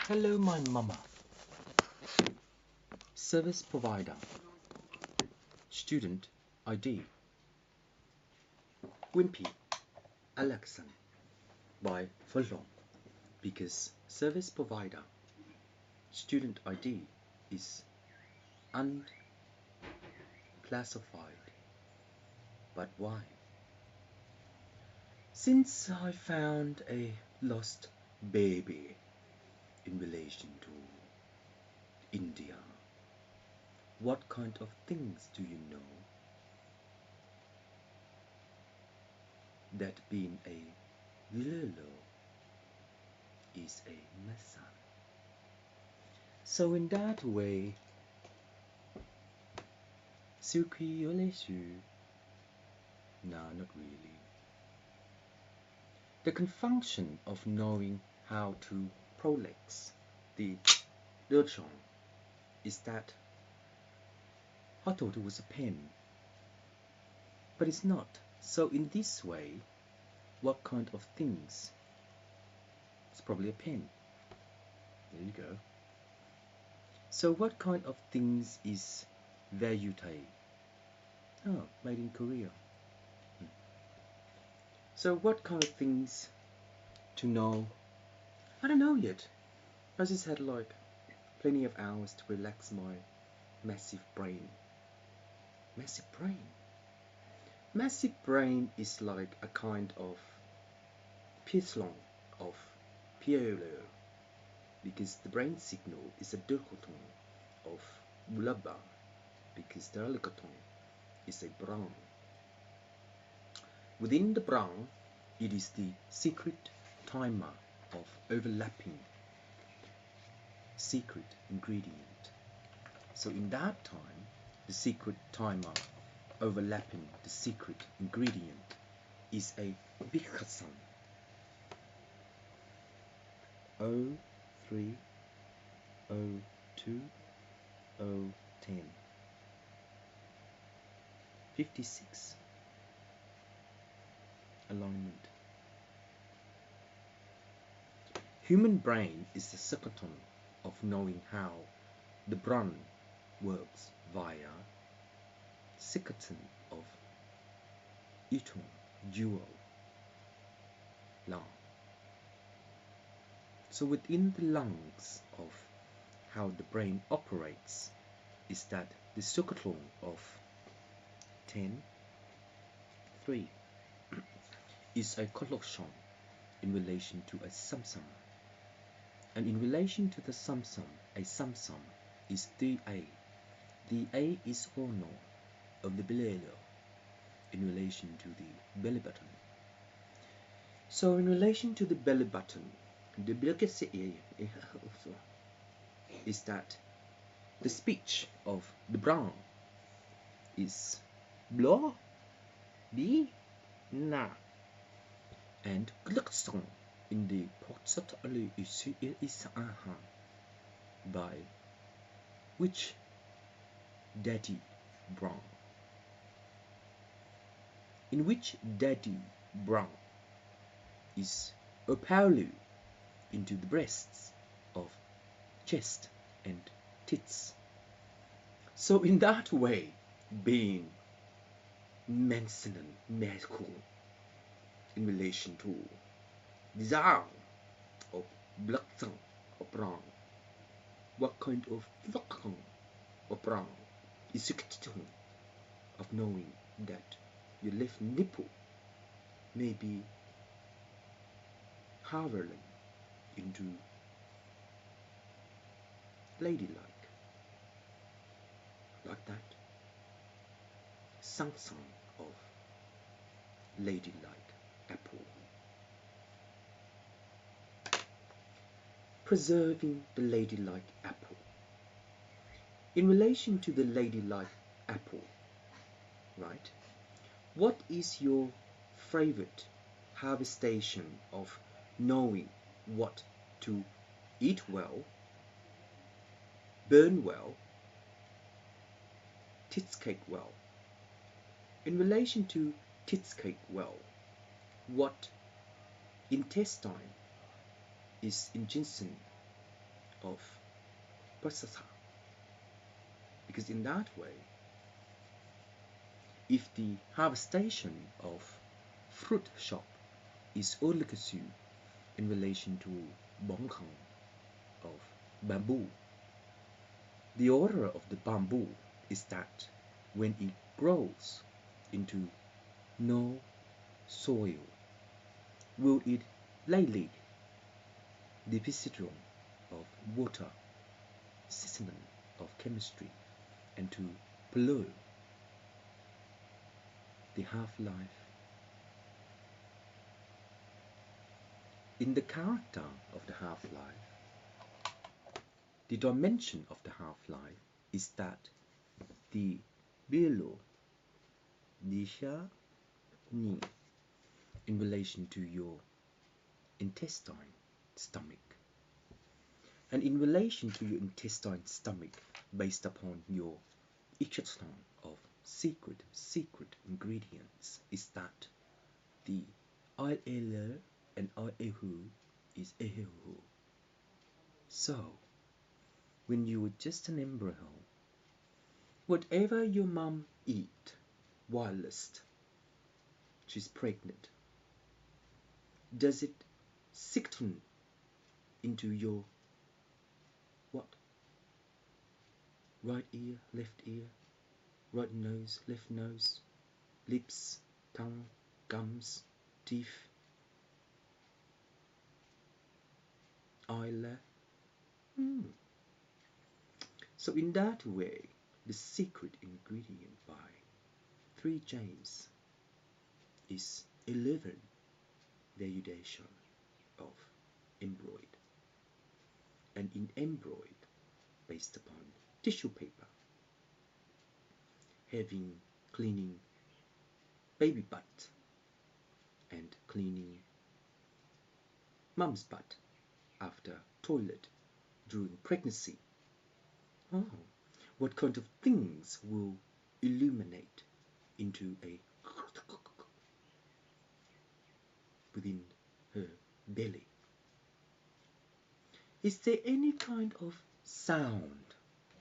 Hello, my mama. Service provider. Student ID. Wimpy Alexan by Furlong. Because service provider student ID is unclassified. But why? Since I found a lost baby in relation to India, what kind of things do you know? That being a Lilo is a Massa. So in that way, circulation, nah, not really. The confunction of knowing how to prolix the Dirchong is that I thought it was a pen, but it's not. So in this way, what kind of things? It's probably a pen. There you go. So what kind of things is Vayutai? Oh, made in Korea. So what kind of things to know? I don't know yet. I just had like plenty of hours to relax my massive brain. Massive brain? Massive brain is like a kind of Pislong of Piero, because the brain signal is a dichoton of Bulaba, because the alicoton is a brown. Within the brown, it is the secret timer of overlapping secret ingredient. So in that time, the secret timer overlapping the secret ingredient is a Bikhasan. 03, 02, 010. 56. Alignment. Human brain is the circuiton of knowing how the brain works via circuiton of Eton dual lung. So within the lungs of how the brain operates is that the circuiton of 10, 3 is a collocation in relation to a sum-sum. And in relation to the sum-sum, a sum-sum is the A. The A is horno of the bilelo in relation to the belly button. So in relation to the belly button, the is that the speech of the brown is blo, bi, na, and gluckson in the potsat ali is by which Daddy Brown, in which Daddy Brown is opalu into the breasts of chest and tits. So in that way, being Manson medical in relation to desire of black tongue of brown, what kind of black tongue of brown is the tone of knowing that your left nipple may be hovering into ladylike, like that song of ladylike apple. Preserving the ladylike apple. In relation to the ladylike apple, right? What is your favorite harvestation of knowing what to eat well, burn well, tits cake well? In relation to tits cake well, what intestine is in ginseng of Pasasa. Because in that way, if the harvestation of fruit shop is Urlikasu in relation to Bongkang of bamboo, the order of the bamboo is that when it grows into no soil, will it lightly deposition of water, seasoning of chemistry, and to pollute the half-life. In the character of the half-life, the dimension of the half-life is that the below disha ni in relation to your intestine, stomach, and in relation to your intestine, stomach, based upon your echelon of secret ingredients, is that the il and ihu is ehu. So, when you were just an embryo, whatever your mom eat whilst she's pregnant, does it sicken into your what? Right ear, right nose, left nose, lips, tongue, gums, teeth, eyelid. So in that way, the secret ingredient by 3 James is 11 variation of embroid, and in embroid based upon tissue paper, having cleaning baby butt and cleaning mom's butt after toilet during pregnancy. Oh, what kind of things will illuminate into a within her belly? Is there any kind of sound,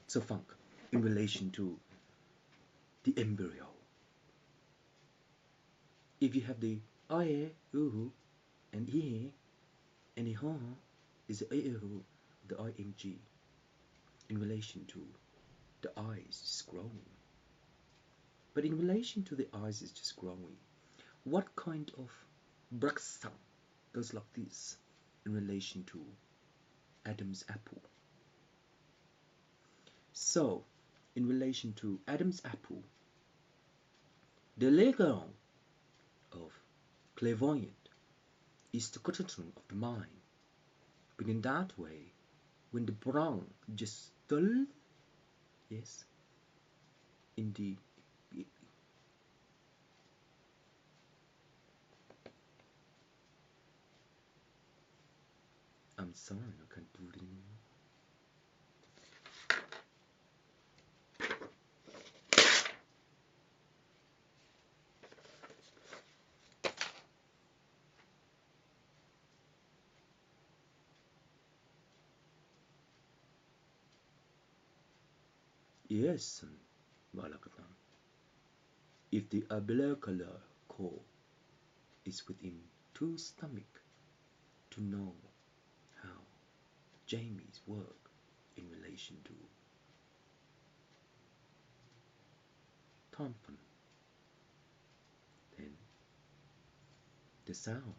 so funk, in relation to the embryo? If you have the aye, and e, and the ha is the the img, in relation to the eyes just growing. But in relation to the eyes is just growing, what kind of braksa goes like this in relation to Adam's apple? So, in relation to Adam's apple, the legal of clairvoyant is the cotton of the mind. But in that way, when the brown just dull, yes, in the I'm sorry, I can't do it anymore. Yes, Balakatan. If the umbilical cord is within 2 stomach, to know how Jamie's work in relation to Thompson, then the sound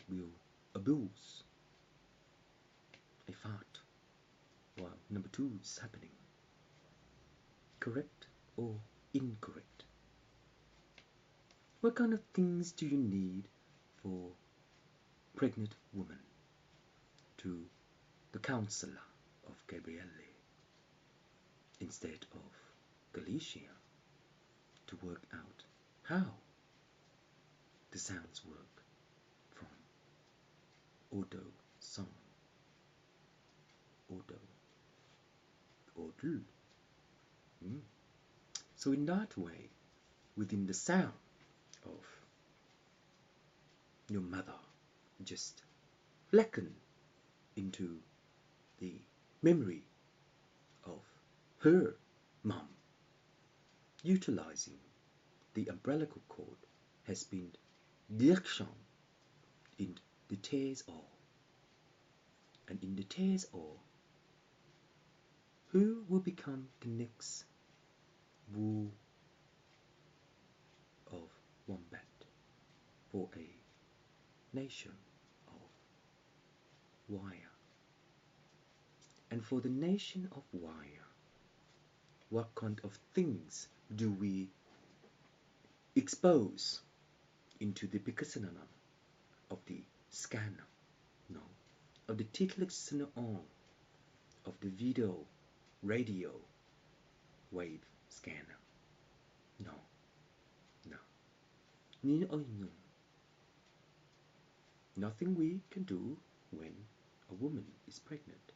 will abuse a fart while number 2 is happening. Correct or incorrect? What kind of things do you need for pregnant woman to the counselor of Gabriele instead of Galicia to work out how the sounds work from Odo song, Odo, Odu. So in that way, within the sound of your mother just flecken into the memory of her mom. Utilizing the umbilical cord has been direction in the tears all. And in the tears all, who will become the next rule of Wombat for a nation of wire? And for the nation of wire, what kind of things do we expose into the Picassonana of the scanner? No, of the tickling on of the video radio wave scanner. No, no. Nothing we can do when a woman is pregnant,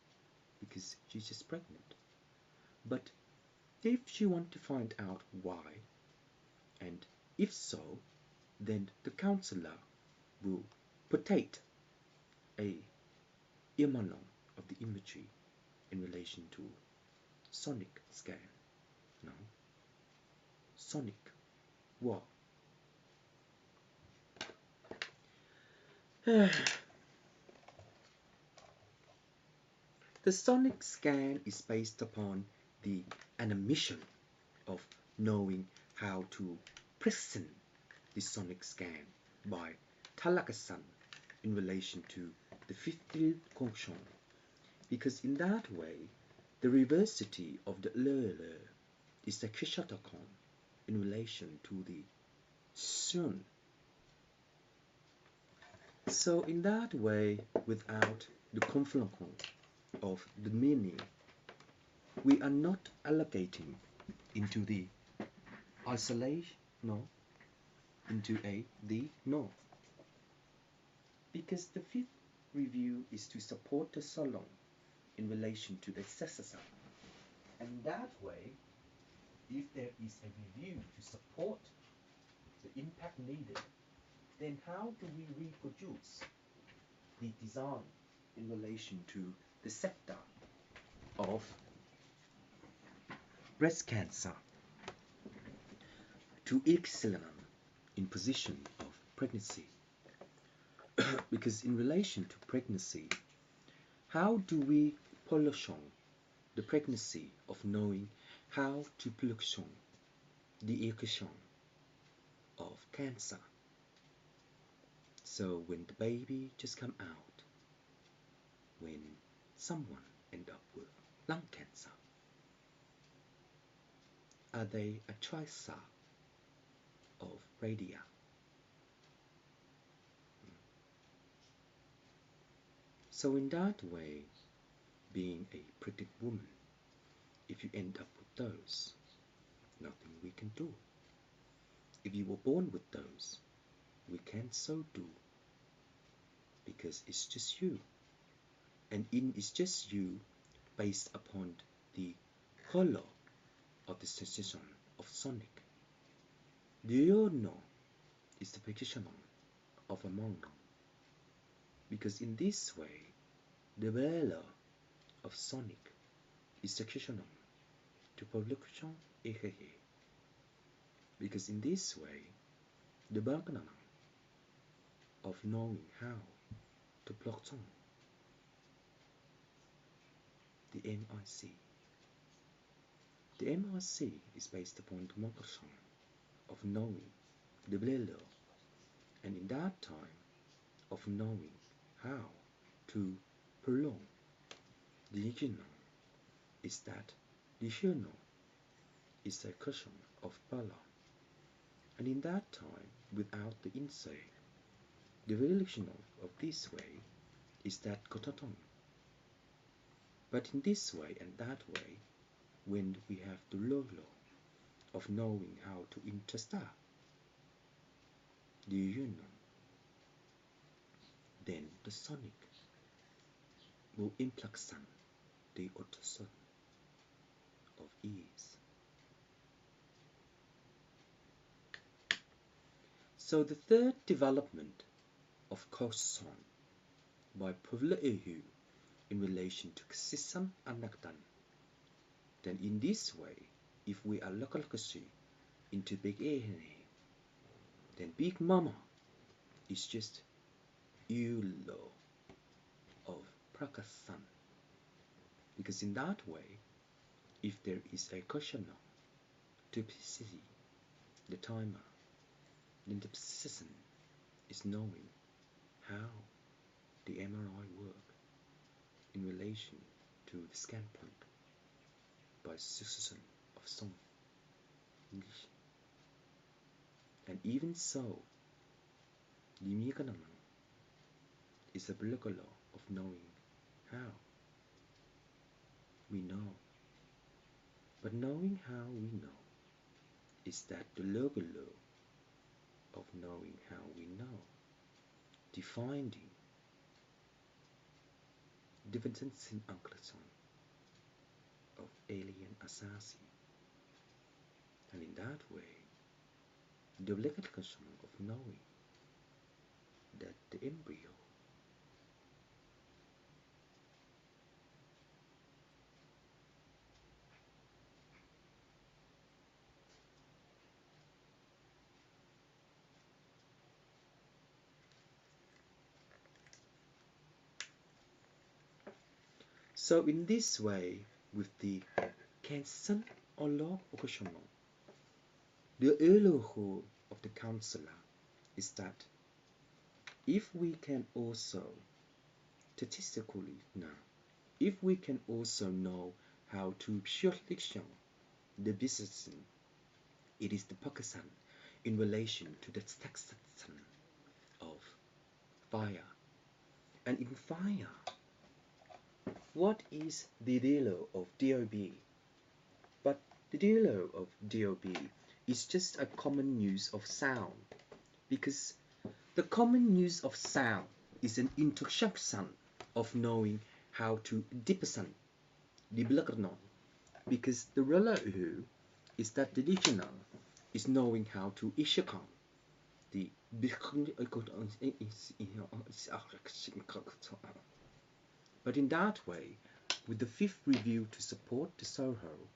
because she's just pregnant. But if she wants to find out why, and if so, then the counselor will potate a Imanon of the imagery in relation to sonic scan. No, sonic what? The sonic scan is based upon the animation of knowing how to present the sonic scan by Talakasan in relation to the 50th function, because in that way the reversity of the lele is the Kishatakon in relation to the sun. So in that way, without the confluence of the meaning, we are not allocating into the isolation, no, into the no. Because the fifth review is to support the salon in relation to the Sesasa. And that way, if there is a review to support the impact needed, then how do we reproduce the design in relation to the sector of breast cancer to excellence in position of pregnancy? Because in relation to pregnancy, how do we pollution the pregnancy of knowing how to pollution the equation of cancer? So when the baby just come out, when someone end up with lung cancer, are they a tracer of radia? So in that way, being a pregnant woman, if you end up with those, nothing we can do. If you were born with those, we can't so do, because it's just you. And it's just you based upon the color of the sensation of sonic. Do you know it's the practitioner of a monk? Because in this way, the value of sonic is the practitioner to production ehehe. Because in this way, the background of knowing how to block song, the MIC. The MIC is based upon the motion of knowing the value, and in that time of knowing how to prolong the regional is that the regional is a cushion of Bala, and in that time without the inside, the relational of this way is that Kotatong. But in this way and that way, when we have the law of knowing how to interstar the union, then the sonic will impluxan the autoson of ease. So the third development of Koson by Pavla Ehu in relation to Sisan and Nakdan. Then in this way, if we allocate into Big A, then Big Mama is just Yulo of Prakasan. Because in that way, if there is a question to PCC, the timer, then the precision is knowing how the MRI work in relation to the scan point by succession of song English. And even so, Limikanaman is a biological law of knowing how we know. But knowing how we know is that the local law of knowing how we know, defining difference in Ankleson of alien assassin. And in that way, the obligation of knowing that the embryo so in this way, with the Kansan or law occasional, the earlier of the counselor is that if we can also statistically now, if we can also know how to selection the business, it is the Pakistan in relation to the section of fire. And in fire, what is the dealer of DOB? But the dealer of DOB is just a common use of sound, because the common use of sound is an intersection of knowing how to depresent the blacknon, because the relative is that the dictional is knowing how to issue the but in that way, with the fifth review to support the Soho,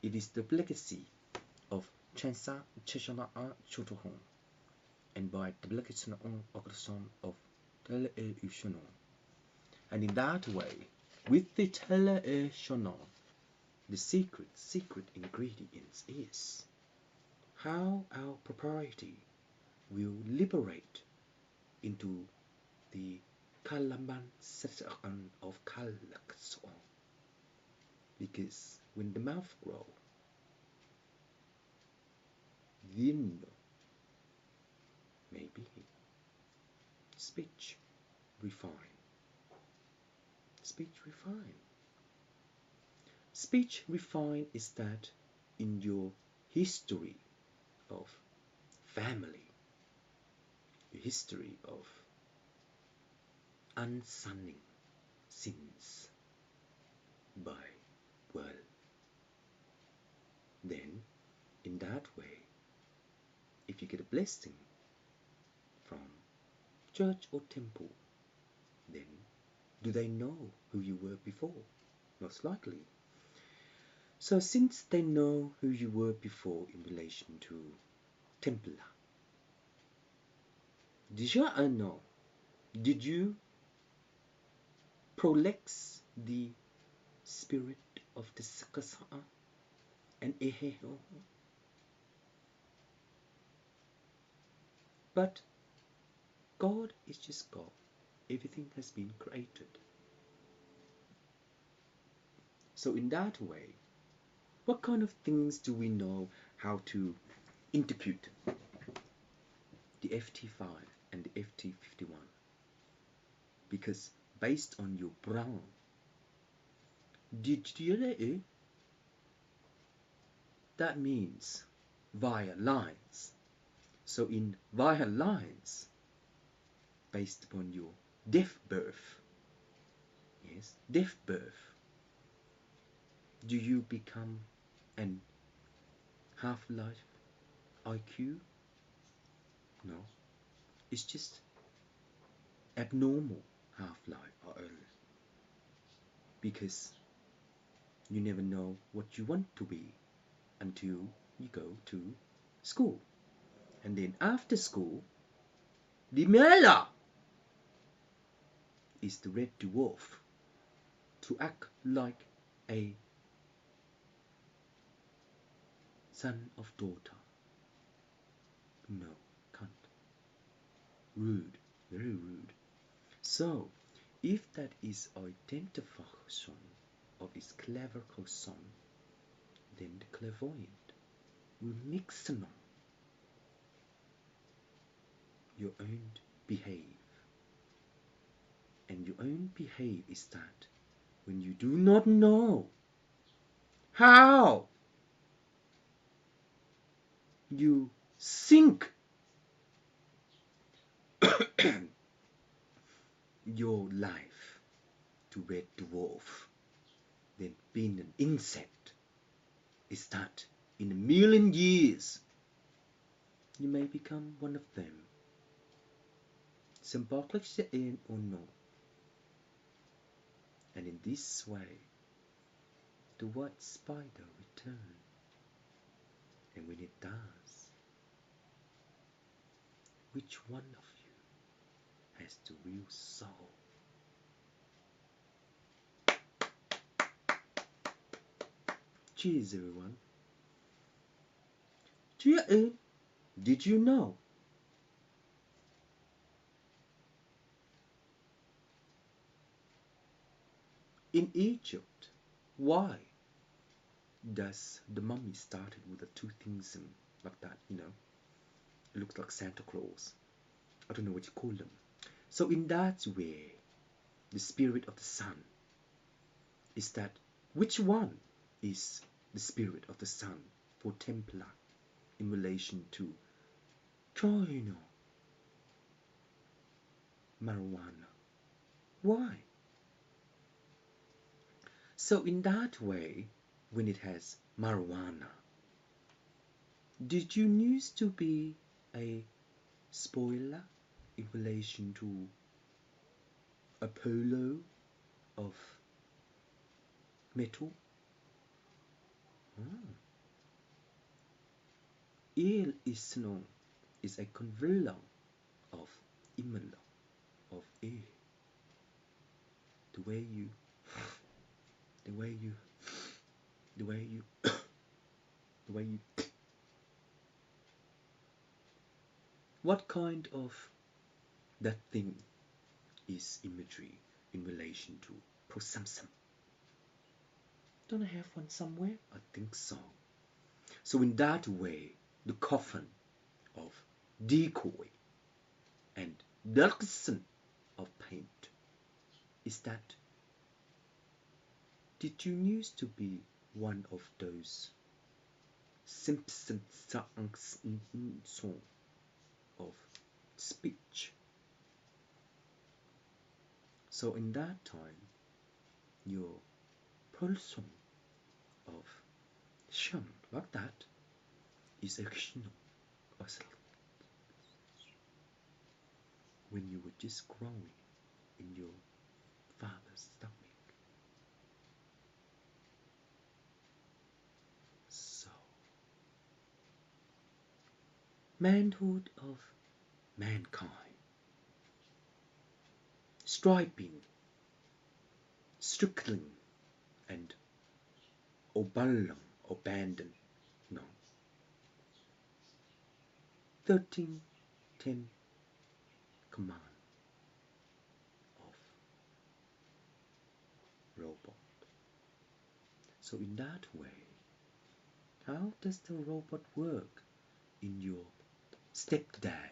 it is the legacy of Chansa Cheshana Chutohon, and by the legacy of Tele and in that way, with the Tele the secret ingredients is how our propriety will liberate into the Kalaman section of Kalakso. Because when the mouth grows, then maybe speech refine. Speech refine. Speech refine is that in your history of family, your history of unsunning sins by well, then in that way, if you get a blessing from church or temple, then do they know who you were before? Most likely. So since they know who you were before in relation to temple, did you know? Did you prolix the spirit of the Sakasa and Eheho? But God is just God. Everything has been created. So in that way, what kind of things do we know how to interpret the FT5 and the FT51? Because based on your brown, that means via lines. So in via lines, based upon your death birth, yes, death birth, do you become an half-life IQ? No, it's just abnormal half-life or early. because you never know what you want to be until you go to school. And then after school, Dimela is the red dwarf to act like a son of daughter. No, can't. Rude, very rude. So, if that is identification of his clever cousin, then the clairvoyant will mix along your own behave. And your own behave is that when you do not know how you sink your life to red dwarf, then being an insect is that in a million years you may become one of them. Symbolic in or no. And in this way, the white spider returns. And when it does, which one of you has the real soul? Cheers, everyone. Did you know? In Egypt, why does the mummy started with the two things like that, It looks like Santa Claus. I don't know what you call them. So in that way, the spirit of the sun is that, which one is the spirit of the sun for Templar in relation to China, marijuana? Why? So in that way, when it has marijuana, did you used to be a spoiler in relation to Apollo of metal? Il Isno is a converter of Imola, of air. The way you what kind of that thing is imagery in relation to prosamsam? Don't I have one somewhere? I think so. So in that way, the coffin of decoy and Dirksen of paint is that, did you used to be one of those Simpson song of speech? So in that time, your person of sham like that is actually when you were just growing in your father's stomach. So, manhood of mankind, striping, strickling, and obalong, abandon, no. 1310 command of robot. So in that way, how does the robot work in your stepdad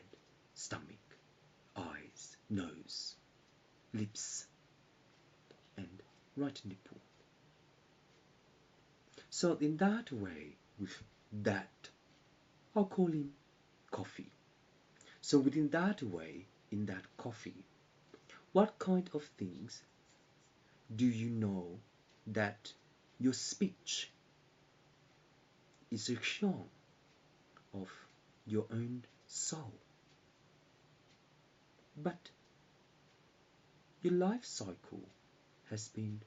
stomach, eyes, nose, lips, and right nipple? So in that way, with that, I'll call him coffee. So within that way, in that coffee, what kind of things do you know that your speech is a show of your own soul? But your life cycle has been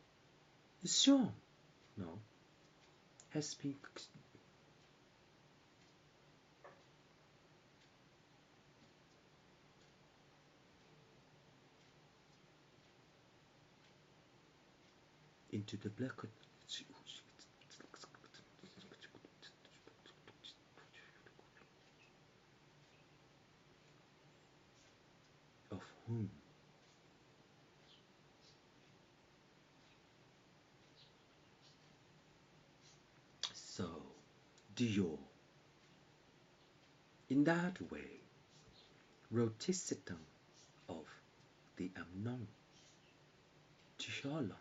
Sure, no, has been into the black of whom? So, Dior, in that way, wrote Tisitan of the unknown. T'Challa